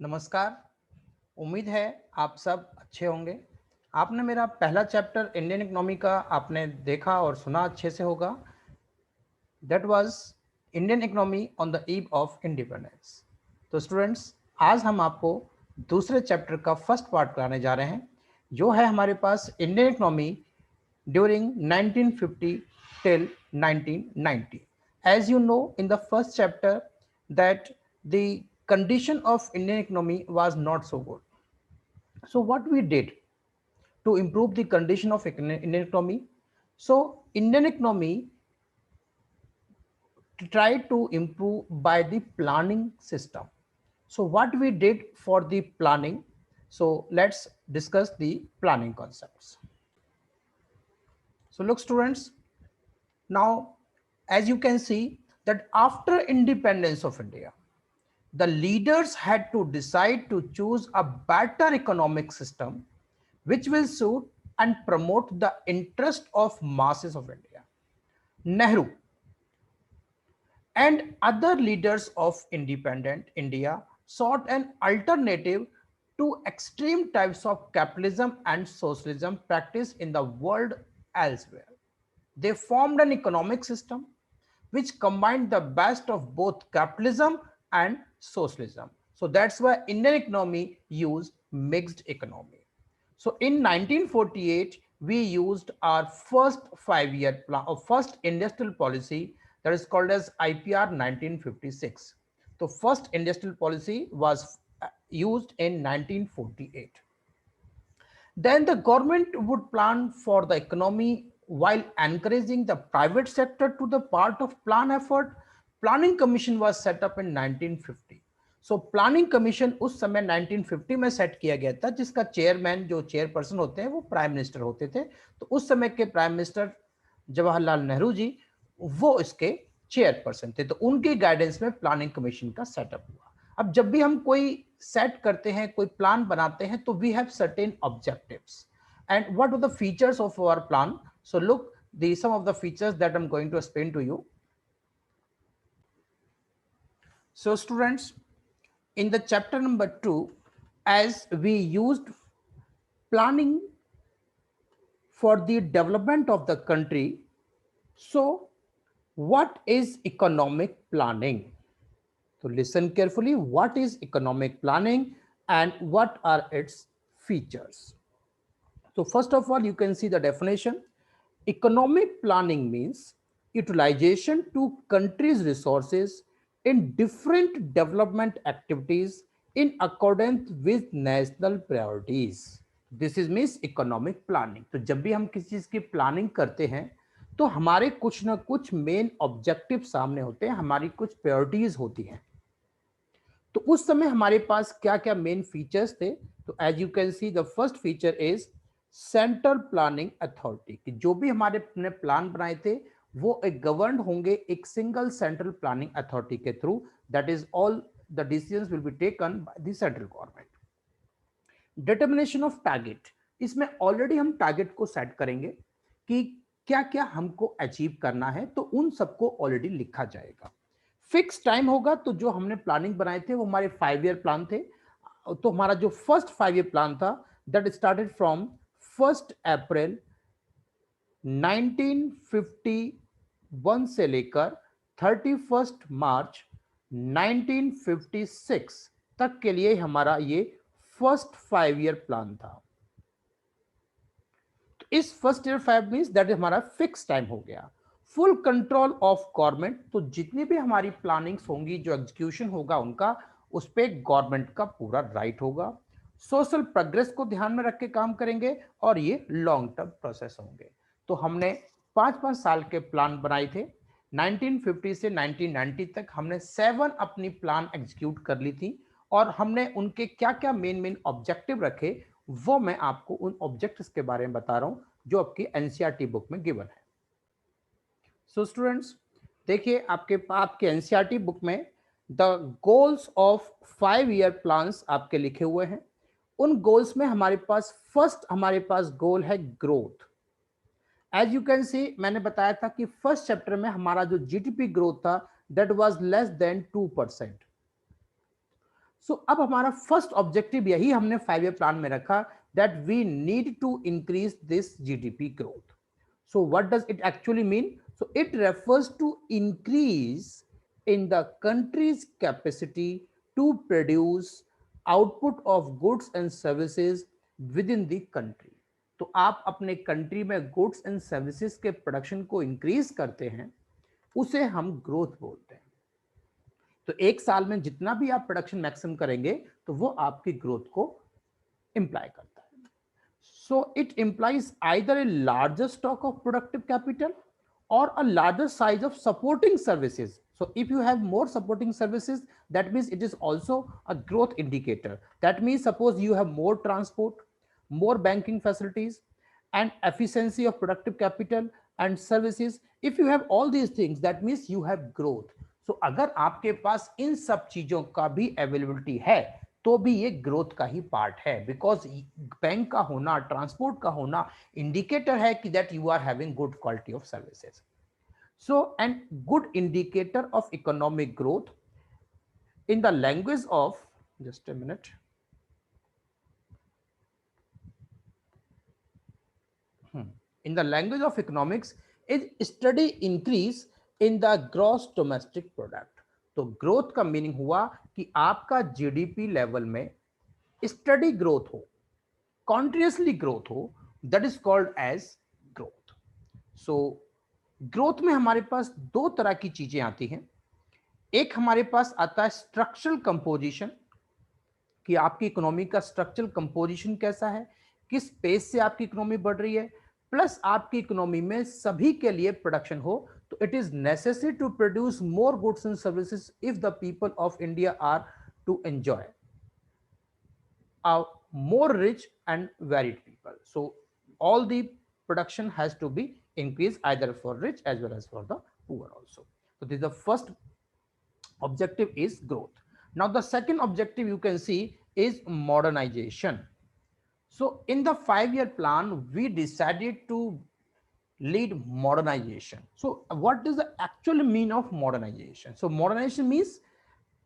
नमस्कार। उम्मीद है आप सब अच्छे होंगे। आपने मेरा पहला चैप्टर इंडियन इकोनॉमी का आपने देखा और सुना अच्छे से होगा। That was Indian economy on the eve of independence. तो स्टूडेंट्स, आज हम आपको दूसरे चैप्टर का फर्स्ट पार्ट कराने जा रहे हैं, जो है हमारे पास Indian economy during 1950 till 1990. As you know, in the first chapter, that the condition of Indian economy was not so good. So what we did to improve the condition of Indian economy? So Indian economy tried to improve by the planning system. So what we did for the planning? So let's discuss the planning concepts. So look, students, now, as you can see, that after independence of India, the leaders had to decide to choose a better economic system which will suit and promote the interest of masses of India. Nehru and other leaders of independent India sought an alternative to extreme types of capitalism and socialism practiced in the world elsewhere. They formed an economic system which combined the best of both capitalism and socialism. So that's why Indian economy used mixed economy. So in 1948, we used our first 5-year plan, or first industrial policy, that is called as IPR 1956. The first industrial policy was used in 1948. Then the government would plan for the economy while encouraging the private sector to the part of plan effort. Planning commission was set up in 1950. So planning commission उस समय 1950 में set किया गया था, जिसका chairman, जो chairperson होते हैं, वो प्राइम मिनिस्टर होते थे। तो उस समय के प्राइम मिनिस्टर जवाहरलाल नेहरू जी वो इसके चेयरपर्सन थे। तो उनके गाइडेंस में प्लानिंग कमीशन का सेटअप हुआ। अब जब भी हम कोई सेट करते हैं, कोई प्लान बनाते हैं, तो we have certain objectives and what are the features of our plan. So look the some of the features that I am going to explain to you. So students, in the chapter number 2, as we used planning for the development of the country, so what is economic planning? So listen carefully, what is economic planning and what are its features? So first of all, you can see the definition. Economic planning means utilization to country's resources in different development activities in accordance with national priorities. This is means economic planning. तो जब भी हम किसी चीज की planning करते हैं, तो हमारे कुछ ना कुछ मेन ऑब्जेक्टिव सामने होते हैं, हमारी कुछ प्रायोरिटीज होती हैं। तो उस समय हमारे पास क्या क्या मेन फीचर्स थे? तो as you can see, the first feature is central planning authority, कि जो भी हमारे अपने प्लान बनाए थे वो एक गवर्न होंगे एक सिंगल सेंट्रल प्लानिंग अथॉरिटी के through. That is all the decisions will be taken by the central government. Determination of target, इसमें ऑलरेडी हम टारगेट को सेट करेंगे कि क्या क्या हमको अचीव करना है, तो उन सबको ऑलरेडी लिखा जाएगा. फिक्स टाइम होगा, तो जो हमने प्लानिंग बनाए थे वो हमारे 5 ईयर प्लान थे. तो हमारा जो फर्स्ट 5 ईयर प्लान था, दैट स्टार्टेड फ्रॉम 1 अप्रैल 1951 से लेकर 31 मार्च 1956 तक के लिए हमारा ये फर्स्ट 5 ईयर प्लान था. तो इस फर्स्ट ईयर 5 मींस दैट हमारा फिक्स टाइम हो गया. फुल कंट्रोल ऑफ गवर्नमेंट, तो जितनी भी हमारी प्लानिंग्स होंगी, जो एग्जीक्यूशन होगा उनका, उस पर गवर्नमेंट का पूरा राइट होगा. सोशल प्रोग्रेस को ध्यान में रख के काम करेंगे और ये लॉन्ग टर्म प्रोसेस होंगे. तो हमने 5-5 साल के प्लान बनाए थे. 1950 से 1990 तक हमने 7 अपनी प्लान एग्जीक्यूट कर ली थी, और हमने उनके क्या क्या मेन ऑब्जेक्टिव रखे, वो मैं आपको उन ऑब्जेक्टिव्स के बारे में बता रहा हूं जो आपकी एनसीईआरटी बुक में गिवन है. सो स्टूडेंट्स, देखिए आपके एनसीईआरटी बुक में the goals of 5 year plans आपके लिखे हुए हैं. उन गोल्स में हमारे पास गोल है growth. As you can see, मैंने बताया था कि फर्स्ट चैप्टर में हमारा जो जीडीपी ग्रोथ था, that was less than 2%. So अब हमारा फर्स्ट ऑब्जेक्टिव यही हमने 5 ईयर प्लान में रखा, that we need to increase this GDP growth. So what does it actually mean? So it refers to increase in the country's capacity to produce output of goods and services within the country. तो आप अपने country में goods and services के production को increase करते हैं, उसे हम ग्रोथ बोलते हैं. तो एक साल में जितना भी आप प्रोडक्शन मैक्सिमम करेंगे तो वो आपकी ग्रोथ को इंप्लाई करता है. So it implies either a larger stock of productive capital or a larger size of supporting services. So if you have more supporting services, that means it is also a growth indicator. That means suppose you have more transport, more banking facilities, and efficiency of productive capital and services. If you have all these things, that means you have growth. So अगर आपके पास इन सब चीजों का भी availability है तो भी ये ग्रोथ का ही पार्ट है, बिकॉज बैंक का होना, ट्रांसपोर्ट का होना इंडिकेटर है कि that you are having good quality of services. So and good indicator of economic growth in the language of, just a minute, in the language of economics is steady increase in the gross domestic product. तो growth का meaning हुआ कि आपका GDP level में steady growth हो, continuously growth हो, that is called as growth. So growth में हमारे पास दो तरह की चीजें आती हैं. एक हमारे पास आता है स्ट्रक्चरल कंपोजिशन, कि आपकी इकोनॉमी का स्ट्रक्चरल कंपोजिशन कैसा है, किस पेस से आपकी इकोनॉमी बढ़ रही है, प्लस आपकी इकोनॉमी में सभी के लिए प्रोडक्शन हो. तो it is necessary to produce more goods and services if the people of India are to enjoy a more rich and varied people. So all the production has to be increased either for rich as well as for the poor also. So this is the first objective is growth. Now the second objective you can see is modernization. So in the 5-year plan we decided to lead modernization. So what does the actual mean of modernization? So modernization means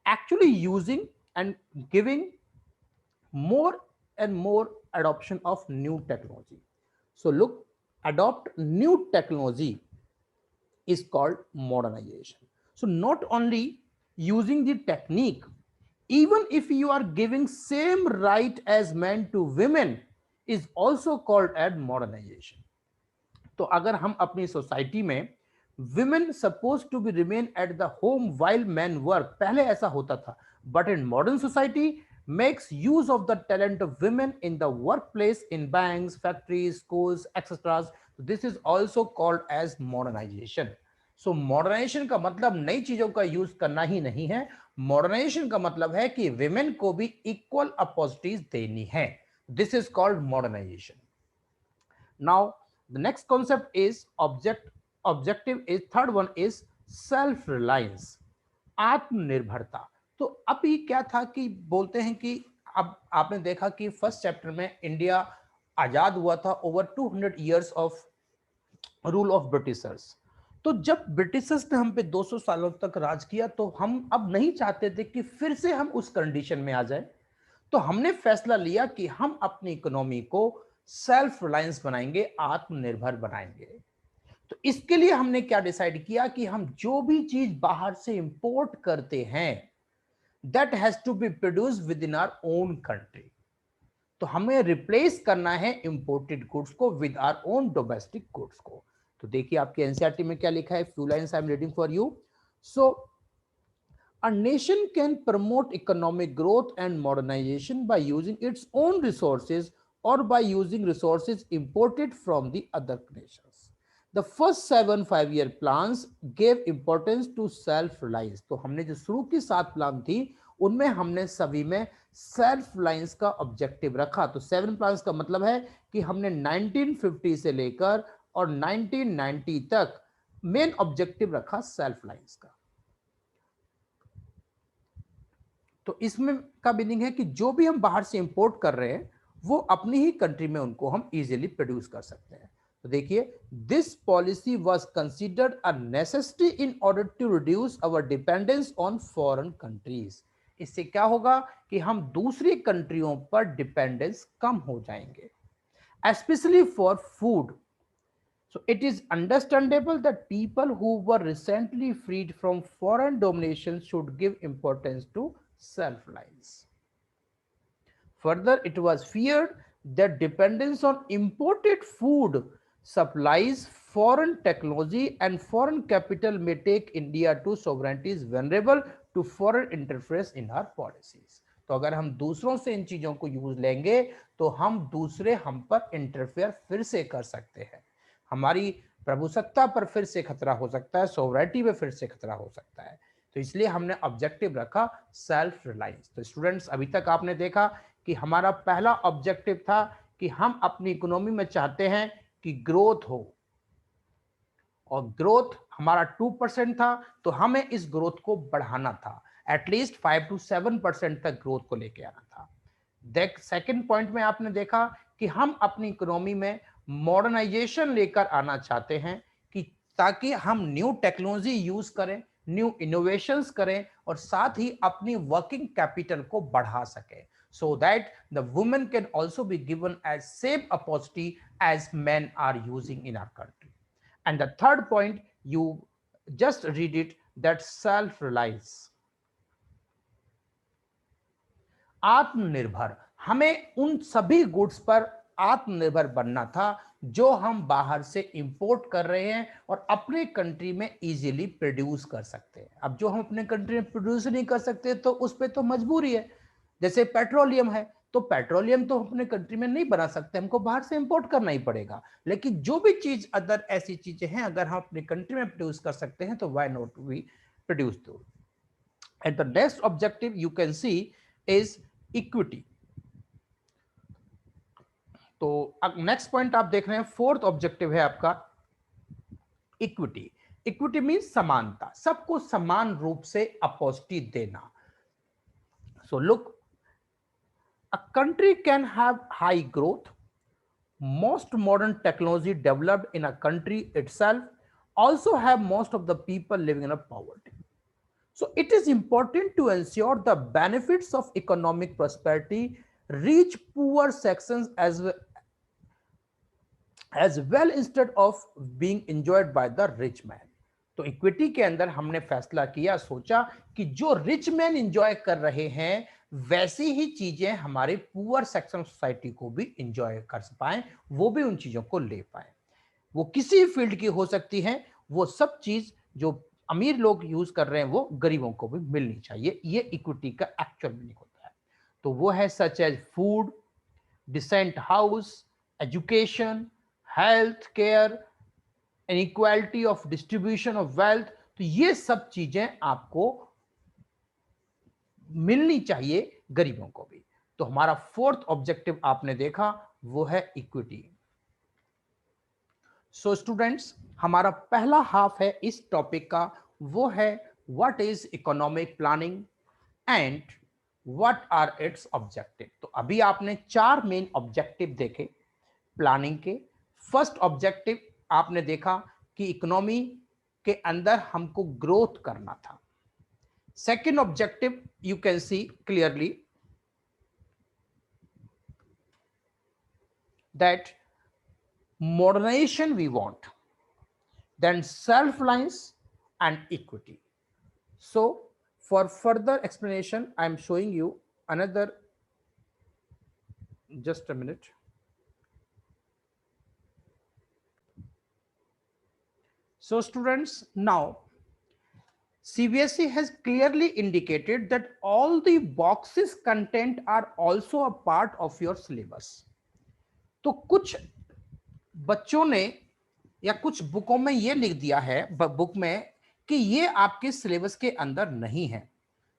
actually using and giving more and more adoption of new technology. So look, adopt new technology is called modernization. So not only using the technique, even if you are giving same right as men to women is also called as modernization. तो अगर हम अपनी society में women supposed to be remain at the home while men work, पहले ऐसा होता था, but in modern society makes use of the talent of women in the workplace, in banks, factories, schools, etc. This is also called as modernization. So modernization का मतलब नई चीजों का use करना ही नहीं है. modernization का मतलब है कि women को भी equal opportunities देनी है. This is called modernization. Now the next concept is objective is third one is self reliance, आत्मनिर्भरता. तो अब ये क्या था कि बोलते हैं कि अब आपने देखा कि फर्स्ट चैप्टर में इंडिया आजाद हुआ था over 200 years of rule of Britishers. तो जब ब्रिटिशर्स ने हम पे 200 सालों तक राज किया तो हम अब नहीं चाहते थे कि फिर से हम उस कंडीशन में आ जाए. तो हमने फैसला लिया कि हम अपनी इकोनॉमी को सेल्फ रिलायंस बनाएंगे, आत्मनिर्भर बनाएंगे. तो इसके लिए हमने क्या डिसाइड किया कि हम जो भी चीज बाहर से इंपोर्ट करते हैं that has to be produce within our own country. तो हमें रिप्लेस करना है इंपोर्टेड गुड्स को with our own domestic goods को. तो देखिए आपके एनसीईआरटी में क्या लिखा है, few lines I am reading for you. So a nation can promote economic growth and modernization by using its own resources or by using resources imported from the other nations. The first 7 5-year plans gave importance to self-reliance. तो हमने जो शुरू की 7 plan थी उनमें हमने सभी में सेल्फ रिलायंस का ऑब्जेक्टिव रखा. तो 7 प्लान्स का मतलब है कि हमने 1950 से लेकर और 1990 तक मेन ऑब्जेक्टिव रखा सेल्फ रिलायंस का. तो इसमें का मीनिंग है कि जो भी हम बाहर से इंपोर्ट कर रहे हैं वो अपनी ही कंट्री में उनको हम इजीली प्रोड्यूस कर सकते हैं. तो देखिए, this policy was considered a necessity in order to reduce our dependence on foreign countries. इससे क्या होगा कि हम दूसरी कंट्रियों पर डिपेंडेंस कम हो जाएंगे, especially for food. So it is understandable that people who were recently freed from foreign domination should give importance to self-reliance. Further, it was feared that dependence on imported food supplies, foreign technology, and foreign capital may take India to sovereignties vulnerable to foreign interference in our policies. तो अगर हम दूसरों से इन चीजों को use लेंगे तो हम दूसरे हम पर इंटरफेयर फिर से कर सकते हैं, हमारी प्रभुसत्ता पर फिर से खतरा हो सकता है, सोवरेनिटी पे फिर से खतरा हो सकता है। तो इसलिए हमने ऑब्जेक्टिव रखा सेल्फ रिलायंस। तो स्टूडेंट्स, अभी तक आपने देखा कि हमारा पहला ऑब्जेक्टिव था कि हम अपनी इकोनॉमी में चाहते हैं कि ग्रोथ हो, और ग्रोथ हमारा 2% था, तो हमें इस ग्रोथ को बढ़ाना था, एटलीस्ट 5 to 7% तक ग्रोथ को लेके आना था। देख सेकंड पॉइंट में आपने देखा कि हम अपनी इकोनॉमी में मॉडर्नाइजेशन लेकर आना चाहते हैं, कि ताकि हम न्यू टेक्नोलॉजी यूज करें, न्यू इनोवेशंस करें, और साथ ही अपनी वर्किंग कैपिटल को बढ़ा सकें, so that the women can also be given as same opportunity as men are using in our country. And the third point, you just read it, that self reliance, आत्मनिर्भर। हमें उन सभी goods पर आत्मनिर्भर बनना था जो हम बाहर से इंपोर्ट कर रहे हैं और अपने कंट्री में इजीली प्रोड्यूस कर सकते हैं। अब जो हम अपने कंट्री में प्रोड्यूस नहीं कर सकते तो उस पर तो मजबूरी है, जैसे पेट्रोलियम है, तो पेट्रोलियम तो अपने कंट्री में नहीं बना सकते, हमको बाहर से इंपोर्ट करना ही पड़ेगा। लेकिन जो भी चीज अदर ऐसी चीजें हैं अगर हम अपने कंट्री में प्रोड्यूस कर सकते हैं तो व्हाई नॉट वी प्रोड्यूस दो। And the next objective you can C is equity. तो अब नेक्स्ट पॉइंट आप देख रहे हैं, फोर्थ ऑब्जेक्टिव है आपका इक्विटी। इक्विटी मींस समानता, सबको समान रूप से अपॉर्चुनिटी देना। So look, a country can have high growth, most modern technology developed in a country itself, also have most of the people living in a poverty. So it is important to ensure the benefits of economic prosperity reach poor sections as well instead of being enjoyed by the rich man. तो equity के अंदर हमने फैसला किया, सोचा कि जो rich man enjoy कर रहे हैं वैसी ही चीजें हमारे पुअर सेक्शन ऑफ सोसाइटी को भी एंजॉय कर पाए, वो भी उन चीजों को ले पाए। वो किसी फील्ड की हो सकती है, वो सब चीज जो अमीर लोग यूज कर रहे हैं वो गरीबों को भी मिलनी चाहिए, ये इक्विटी का एक्चुअल मीनिंग होता है। तो वो है such as food, decent house, education, health care, inequality of distribution of wealth. तो ये सब चीजें आपको मिलनी चाहिए गरीबों को भी। तो हमारा फोर्थ ऑब्जेक्टिव आपने देखा वो है इक्विटी। सो स्टूडेंट्स, हमारा पहला हाफ है इस टॉपिक का, वो है what is economic planning and what are its objective. तो अभी आपने चार मेन ऑब्जेक्टिव देखे प्लानिंग के। फर्स्ट ऑब्जेक्टिव आपने देखा कि इकोनॉमी के अंदर हमको ग्रोथ करना था। Second objective you can see clearly that modernization we want, then self-reliance and equity. So for further explanation I am showing you another, just a minute. So students, now CBSE has clearly indicated that all the boxes content are also a part of your syllabus. तो कुछ बच्चों ने या कुछ बुकों में ये लिख दिया है बुक में कि ये आपके सिलेबस के अंदर नहीं है,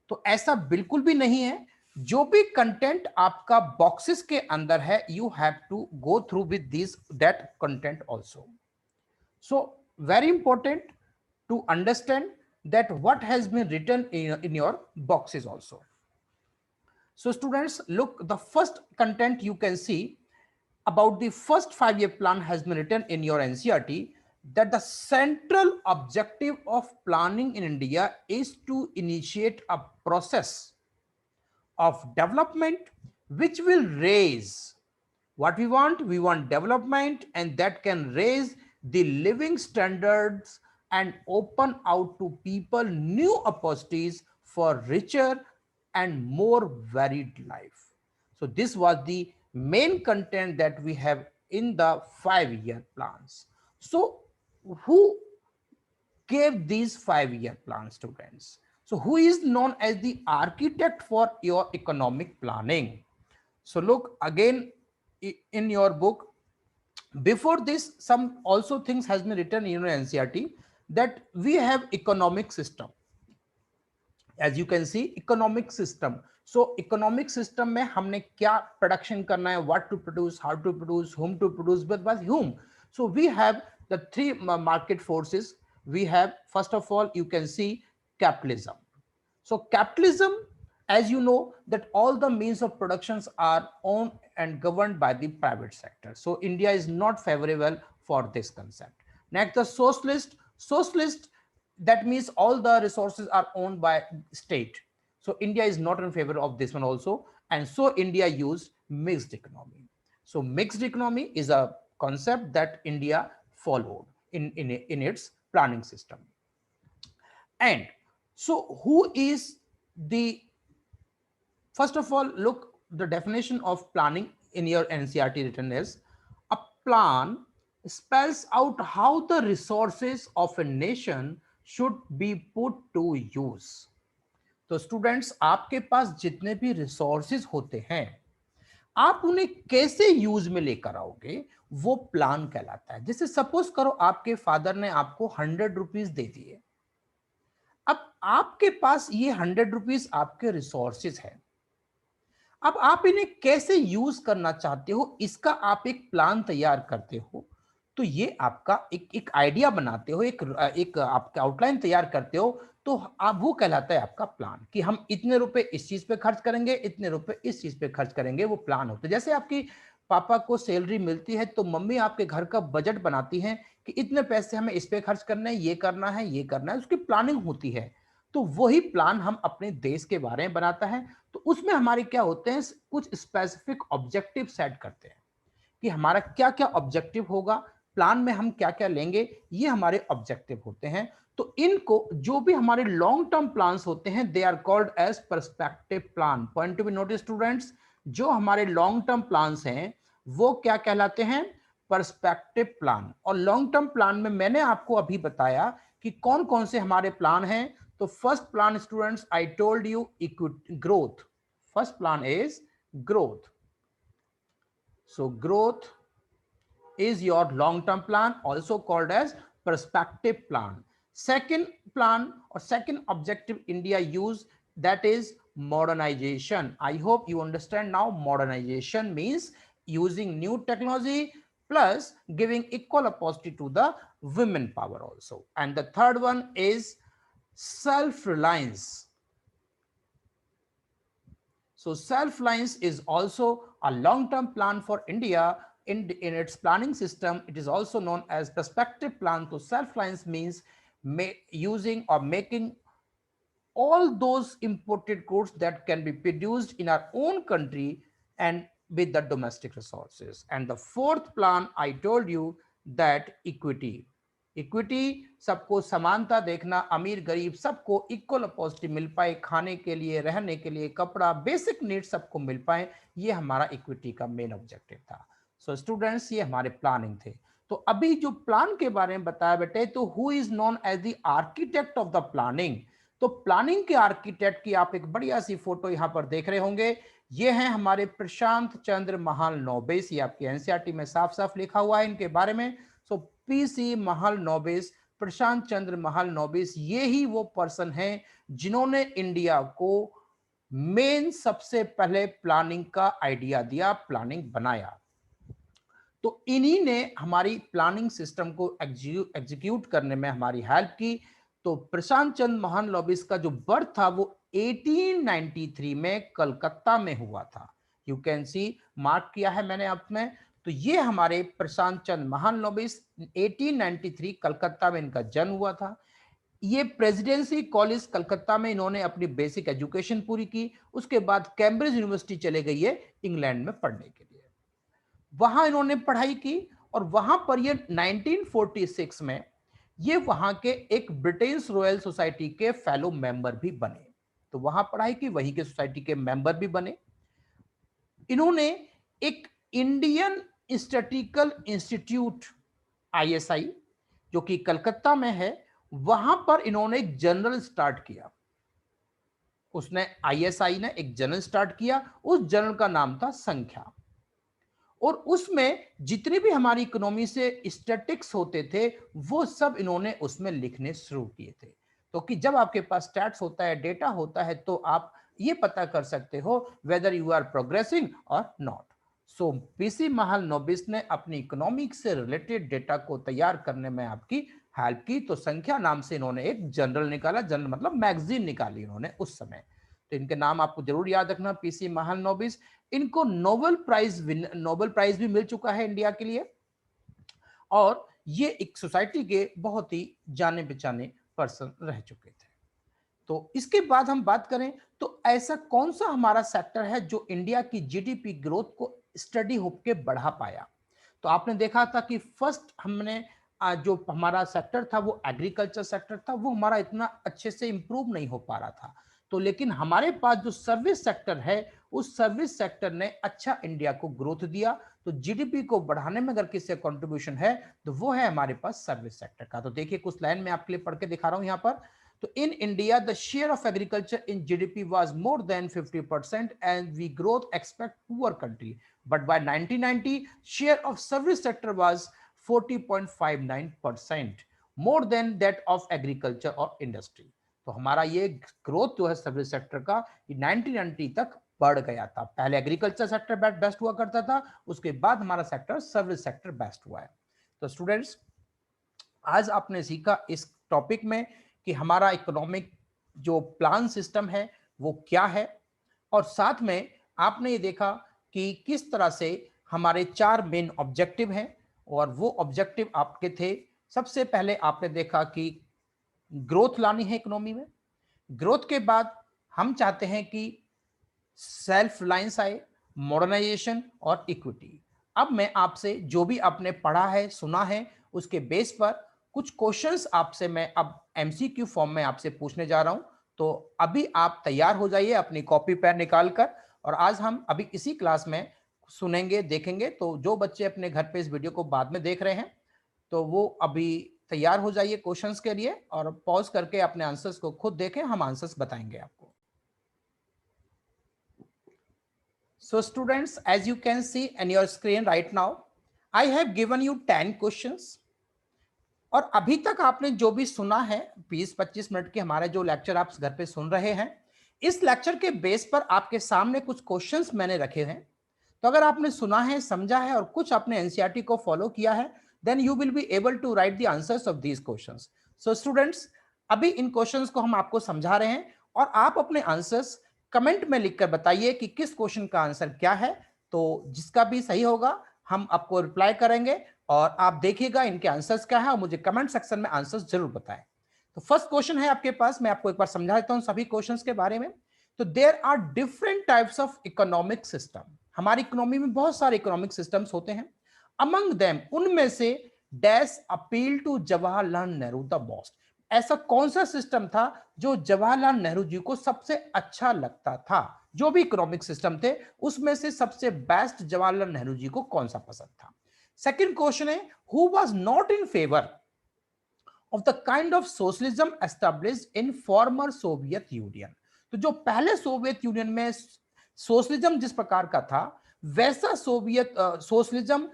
तो ऐसा बिल्कुल भी नहीं है। जो भी कंटेंट आपका बॉक्सेस के अंदर है you have to go through with this that content also. So very important to understand that what has been written in your boxes also. So students, look, the first content you can see about the first 5-year plan has been written in your NCERT that the central objective of planning in India is to initiate a process of development which will raise what we want development, and that can raise the living standards and open out to people new opportunities for richer and more varied life. So this was the main content that we have in the 5-year plans. So who gave these 5-year plans, students? So who is known as the architect for your economic planning? So look again in your book. Before this, some also things has been written in NCERT, that we have economic system. As you can see, economic system. So economic system में हमने क्या production करना है, what to produce, how to produce, whom to produce, but by whom. So we have the three market forces. We have, first of all, you can see capitalism. So capitalism, as you know, that all the means of productions are owned and governed by the private sector. So India is not favorable for this concept. Next, the socialist, that means all the resources are owned by state. So India is not in favor of this one also. And so India used mixed economy. So mixed economy is a concept that India followed in its planning system. And so who is the, first of all, look, the definition of planning in your NCERT written is, a plan spells out how the resources of a nation should be put to use. तो students, आपके पास जितने भी resources होते हैं, आप उन्हें कैसे use में लेकर आओगे, वो प्लान कहलाता है. जैसे सपोज करो आपके फादर ने आपको 100 रुपीज दे दिए. अब आपके पास ये 100 रुपीज आपके रिसोर्सेज है. अब आप इन्हें कैसे यूज करना चाहते हो, इसका आप एक प्लान तैयार करते हो. तो ये आपका एक आइडिया बनाते हो, एक आपका आउटलाइन तैयार करते हो. तो आप, वो कहलाता है आपका प्लान, कि हम इतने रुपए इस चीज पे खर्च करेंगे, इतने रुपए इस चीज पे खर्च करेंगे. वो प्लान होता है. जैसे आपकी पापा को सैलरी मिलती है, तो मम्मी आपके घर का बजट बनाती है कि इतने पैसे हमें इस पे खर्च करने हैं, ये करना है, ये करना है. उसकी प्लानिंग होती है. तो वही प्लान हम अपने देश के बारे में बनाता है. तो उसमें हमारे क्या होते हैं, कुछ स्पेसिफिक ऑब्जेक्टिव सेट करते हैं कि हमारा क्या क्या ऑब्जेक्टिव होगा, प्लान में हम क्या क्या लेंगे, ये हमारे ऑब्जेक्टिव होते हैं. तो इनको, जो भी हमारे लॉन्ग टर्म प्लान्स होते हैं, they are called as perspective plan. Point to be notice students, जो हमारे लॉन्ग टर्म प्लान्स हैं वो क्या कहलाते हैं, पर्सपेक्टिव प्लान. और लॉन्ग टर्म प्लान में मैंने आपको अभी बताया कि कौन कौन से हमारे प्लान हैं. तो first plan students, I told you, growth. First plan is growth. So growth is your long-term plan, also called as perspective plan. Second plan or second objective India use, that is modernization. I hope you understand now. Modernization means using new technology plus giving equal opportunity to the women power also. And the third one is self-reliance. So self-reliance is also a long-term plan for India. In its planning system, it is also known as perspective plan. So self-reliance means using or making all those imported goods that can be produced in our own country and with the domestic resources. And the fourth plan, I told you, that equity. Equity, सबको समानता देखना, अमीर गरीब सबको equal opportunity मिल पाए, खाने के लिए, रहने के लिए, कपड़ा, बेसिक नीड्स सबको मिल पाए, ये हमारा इक्विटी का मेन ऑब्जेक्टिव था. सो स्टूडेंट्स, ये हमारे प्लानिंग थे. तो अभी जो प्लान के बारे में बताया बेटे, तो who is known as the architect of the planning. तो प्लानिंग के आर्किटेक्ट की आप एक बढ़िया सी फोटो यहां पर देख रहे होंगे. ये हैं हमारे प्रशांत चंद्र महालनोबिस. ये आपकी एनसीईआरटी में साफ साफ लिखा हुआ है इनके बारे में. सो पीसी महालनोबिस, प्रशांत चंद्र महालनोबिस, ये ही वो पर्सन हैं जिन्होंने इंडिया को मेन सबसे पहले प्लानिंग का आइडिया दिया, प्लानिंग बनाया. तो इन्हीं ने हमारी प्लानिंग सिस्टम को एग्जीक्यूट करने में हमारी हेल्प की. तो प्रशांत चंद्र महालनोबिस का जो बर्थ था वो 1893 में कलकत्ता में हुआ था. यू कैन सी, मार्क किया है मैंने आप में. तो ये हमारे प्रशांत चंद्र महालनोबिस 1893 कलकत्ता में इनका जन्म हुआ था. ये प्रेसिडेंसी कॉलेज कलकत्ता में इन्होंने अपनी बेसिक एजुकेशन पूरी की। उसके बाद कैम्ब्रिज यूनिवर्सिटी चले गई है इंग्लैंड में पढ़ने के लिए, वहां इन्होंने पढ़ाई की। और वहां पर ये 1946 में ये वहां के एक ब्रिटेन्स रॉयल सोसाइटी के फेलो मेंबर भी बने। तो वहां पढ़ाई की, वहीं के सोसाइटी के मेंबर भी बने। इन्होंने एक इंडियन स्टैटिस्टिकल इंस्टीट्यूट ISI जो कि कलकत्ता में है, वहां पर इन्होंने एक जर्नल स्टार्ट किया। उसने ISI ने एक जर्नल स्टार्ट किया, उस जर्नल का नाम था संख्या। और उसमें जितनी भी हमारी इकोनॉमी से स्टैटिक्स होते थे वो सब इन्होंने उसमें लिखने शुरू किए थे। तो कि जब आपके पास स्टैट्स होता है, डेटा होता है, तो आप ये पता कर सकते हो वेदर यू आर प्रोग्रेसिंग और नॉट। सो PC महालनोबिस ने अपनी इकोनॉमिक से रिलेटेड डेटा को तैयार करने में आपकी हेल्प की। तो संख्या नाम से इन्होंने एक जर्नल निकाला, जर्नल मतलब मैगजीन निकाली इन्होंने उस समय। तो इनके नाम आपको जरूर याद रखना, PC महालनोबिस। इनको नोबेल प्राइज भी मिल चुका है इंडिया के लिए। और ये एक सोसाइटी के बहुत ही जाने पहचाने पर्सन रह चुके थे। तो इसके बाद हम बात करें तो ऐसा कौन सा हमारा सेक्टर है जो इंडिया की GDP ग्रोथ को स्टडी होके बढ़ा पाया। तो आपने देखा था कि फर्स्ट हमने जो हमारा सेक्टर था वो एग्रीकल्चर सेक्टर था, वो हमारा इतना अच्छे से इंप्रूव नहीं हो पा रहा था। तो लेकिन हमारे पास जो सर्विस सेक्टर है, उस सर्विस सेक्टर ने अच्छा इंडिया को ग्रोथ दिया। तो GDP को बढ़ाने में अगर किसी कंट्रीब्यूशन है तो वो है हमारे पास सर्विस सेक्टर का। तो देखिए कुछ लाइन में आपके लिए पढ़ के दिखा रहा हूं यहां पर। तो in India, the share of agriculture in GDP was more than 50% and we growth expect poor country. But by 1990, share of service sector was 40.59%, more than that of agriculture or industry. तो हमारा ये growth जो है service sector का 1990 तक बढ़ गया था। पहले एग्रीकल्चर सेक्टर बेस्ट हुआ करता था, उसके बाद हमारा सेक्टर सर्विस सेक्टर बेस्ट हुआ है। तो स्टूडेंट्स, आज आपने सीखा इस टॉपिक में कि हमारा इकोनॉमिक जो प्लान सिस्टम है वो क्या है, और साथ में आपने ये देखा कि किस तरह से हमारे 4 मेन ऑब्जेक्टिव हैं। और वो ऑब्जेक्टिव आपके थे, सबसे पहले आपने देखा कि ग्रोथ लानी है इकोनॉमी में। ग्रोथ के बाद हम चाहते हैं कि सेल्फ रिलायंस आए, मॉडर्नाइजेशन और इक्विटी। अब मैं आपसे जो भी आपने पढ़ा है, सुना है, उसके बेस पर कुछ क्वेश्चंस आपसे मैं अब MCQ फॉर्म में आपसे पूछने जा रहा हूं। तो अभी आप तैयार हो जाइए अपनी कॉपी पेन निकाल कर, और आज हम अभी इसी क्लास में सुनेंगे, देखेंगे। तो जो बच्चे अपने घर पे इस वीडियो को बाद में देख रहे हैं तो वो अभी तैयार हो जाइए क्वेश्चंस के लिए, और पॉज करके अपने आंसर्स को खुद देखें, हम आंसर्स बताएंगे आपको। So students, as you can see in your screen right now, I have given you 10 questions. और अभी तक आपने जो भी सुना है 20-25 मिनट के हमारे जो लेक्चर आप घर पे सुन रहे हैं, इस लेक्चर के बेस पर आपके सामने कुछ क्वेश्चंस मैंने रखे हैं। तो अगर आपने सुना है, समझा है और कुछ आपने NCERT को फॉलो किया है, then you will be able to write the answers of these questions. So students, अभी इन क्वेश्चंस को हम आपको समझा रहे हैं और आप अपने आंसर्स कमेंट में लिखकर बताइए कि किस क्वेश्चन का आंसर क्या है। तो जिसका भी सही होगा हम आपको रिप्लाई करेंगे, और आप देखिएगा इनके आंसर्स क्या है और मुझे कमेंट सेक्शन में आंसर्स जरूर बताएं। तो फर्स्ट क्वेश्चन है आपके पास, मैं आपको एक बार समझा देता हूं सभी क्वेश्चंस के बारे में। तो there are different types of economic system. हमारी इकोनॉमी में बहुत सारे इकोनॉमिक सिस्टम्स होते हैं। अमंग देम, उनमें से dash appeal to Jawaharlal Nehru the most. ऐसा कौन सा सिस्टम था जो जवाहरलाल नेहरू जी को सबसे अच्छा लगता था? जो भी इकोनॉमिक सिस्टम थे उसमें से सबसे बेस्ट जवाहरलाल नेहरू जी को कौन सा पसंद था? सेकंड क्वेश्चन है, who was not in favour of the kind of socialism established in former Soviet union. तो जो पहले सोवियत यूनियन में सोशलिज्म जिस प्रकार का था, वैसा सोवियत सोशलिज्म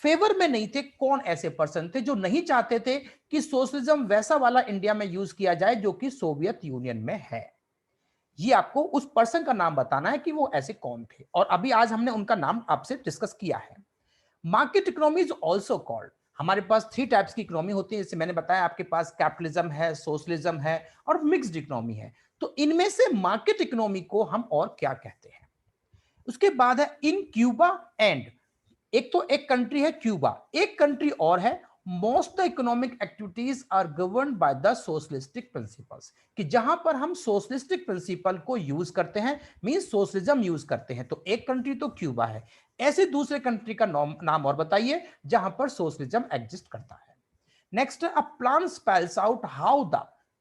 फेवर में नहीं थे। कौन ऐसे पर्सन थे जो नहीं चाहते थे कि सोशलिज्म वैसा वाला इंडिया में यूज किया जाए जो कि सोवियत यूनियन में है? ये आपको उस पर्सन का नाम बताना है कि वो ऐसे कौन थे, और अभी आज हमने उनका नाम आपसे डिस्कस किया है। Market economy is also called. हमारे पास 3 टाइप्स की इकोनॉमी होती है, जैसे मैंने बताया आपके पास कैपिटलिज्म है, सोशलिज्म है और मिक्स्ड इकोनॉमी है। तो इनमें से मार्केट इकोनॉमी को हम और क्या कहते हैं? उसके बाद है इन क्यूबा एंड, एक तो एक कंट्री है क्यूबा, एक कंट्री और है most the economic activities are governed by the socialistic principles, कि जहां पर हम सोशलिस्टिक प्रिंसिपल को यूज करते हैं, मींस सोशलिज्म यूज करते हैं। तो एक कंट्री तो क्यूबा है, ऐसे दूसरे कंट्री का नाम और बताइए जहां पर सोशलिज्म एग्जिस्ट करता है। Next, a plan spells out how the,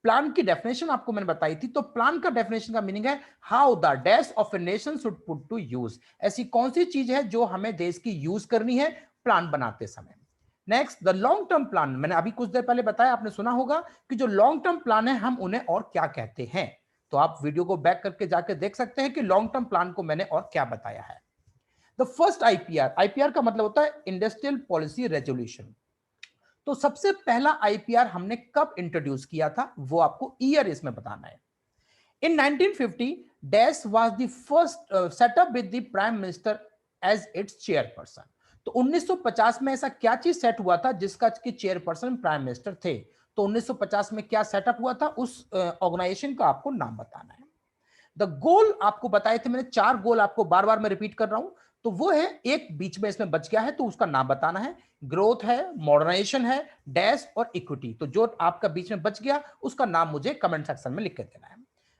plan की डेफिनेशन आपको मैंने बताई थी, तो प्लान का डेफिनेशन का मीनिंग है how the dash of a nation should put to use, ऐसी कौन सी चीज है जो हमें देश की यूज करनी है प्लान बनाते समय। Next, the long term plan, मैंने अभी कुछ देर पहले बताया, आपने सुना होगा कि जो लॉन्ग टर्म प्लान है हम उन्हें और क्या कहते हैं। तो आप वीडियो को बैक करके जाके देख सकते हैं कि लॉन्ग टर्म प्लान को मैंने और क्या बताया है। द फर्स्ट आईपीआर, आईपीआर का मतलब होता है इंडस्ट्रियल पॉलिसी रेजोल्यूशन। तो सबसे पहला आईपीआर हमने कब इंट्रोड्यूस किया था वो आपको ईयर इसमें बताना है। In 1950 dash was the first setup with the prime minister as its chairperson. तो 1950 में ऐसा क्या चीज सेट हुआ था जिसका कि चेयरपर्सन प्राइम मिनिस्टर थे। तो 1950 में क्या सेटअप हुआ था उस ऑर्गेनाइजेशन का आपको नाम बताना है। द गोल आपको बताए थे मैंने, 4 गोल आपको बार बार मैं रिपीट कर रहा हूं। तो वो है, एक बीच में इसमें बच गया है तो उसका नाम बताना है। ग्रोथ है, मॉडर्नाइजेशन है, डैश और इक्विटी। तो जो आपका बीच में बच गया उसका नाम मुझे कमेंट सेक्शन में लिख के देना है।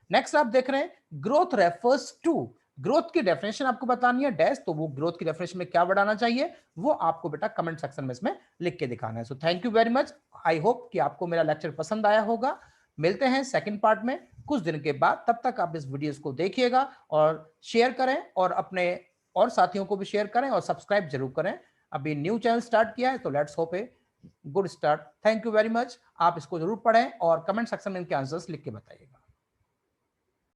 नेक्स्ट आप देख रहे हैं ग्रोथ रेफर्स टू, ग्रोथ की डेफिनेशन आपको बतानी है डैश, तो वो ग्रोथ की डेफिनेशन में क्या बढ़ाना चाहिए वो आपको बेटा कमेंट सेक्शन में इसमें लिख के दिखाना है। So thank you very much, I hope कि आपको मेरा लेक्चर पसंद आया होगा। मिलते हैं सेकंड पार्ट में कुछ दिन के बाद, तब तक आप इस वीडियोस को देखिएगा और शेयर करें और अपने और साथियों को भी शेयर करें और सब्सक्राइब जरूर करें। अभी न्यू चैनल स्टार्ट किया है तो let's hope a good start. Thank you very much, आप इसको जरूर पढ़ें और कमेंट सेक्शन में इनके आंसर्स लिख के बताइएगा।